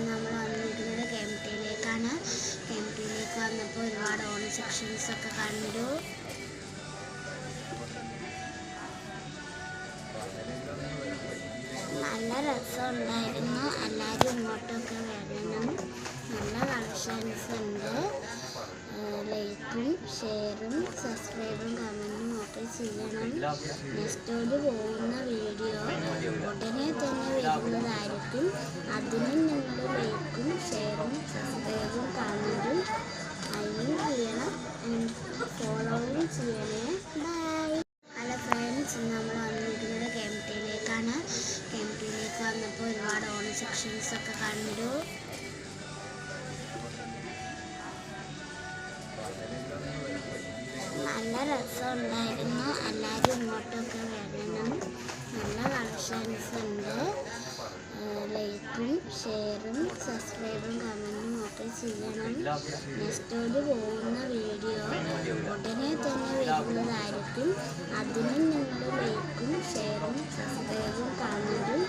നമ്മൾ വന്നിരിക്കുന്നത് കെംപ്റ്റിയിലേക്കാണ്. കെംപ്റ്റിയിലേക്ക് വന്നപ്പോൾ ഒരുപാട് ഓൺ സെക്ഷൻസ് ഒക്കെ കണ്ടു. നല്ല രസമുണ്ടായിരുന്നു. എല്ലാവരും ഇങ്ങോട്ടൊക്കെ വരണം. നല്ല കളക്ഷൻസ് ഉണ്ട്. ലൈക്കും ഷെയറും സബ്സ്ക്രൈബും കമൻറ്റും ഒക്കെ ചെയ്യണം. നെക്സ്റ്റോട് പോകുന്ന വീഡിയോ ഉടനെ തന്നെ വരുന്നതായിരിക്കും. അതിനും നിങ്ങൾ ലൈക്കും ഷെയറും സബ്സ്ക്രൈബും കമൻറ്റും അതിനും ചെയ്യണം. ഫോളോയും ചെയ്യണേ. ബൈ. ഹലോ ഫ്രണ്ട്സ്, നമ്മൾ വന്നിരിക്കുന്നത് കെംപ്റ്റിയിലേക്കാണ്. കെംപ്റ്റിയിലേക്ക് വന്നപ്പോൾ ഒരുപാട് ഓൺ സെക്ഷൻസ് ഒക്കെ കണ്ടു. നല്ല രസമുണ്ടായിരുന്നു. എല്ലാവരും ഇങ്ങോട്ടൊക്കെ വരണം. നല്ല കളക്ഷൻസ് ഉണ്ട്. ലൈക്കും ഷെയറും സബ്സ്ക്രൈബും കമൻറ്റും ഒക്കെ ചെയ്യണം. നെക്സ്റ്റോട് പോകുന്ന വീഡിയോ ഉടനെ തന്നെ വരുന്നതായിരിക്കും. അതിനും നിങ്ങൾ ലൈക്കും ഷെയറും സബ്സ്ക്രൈബും കമൻറ്റും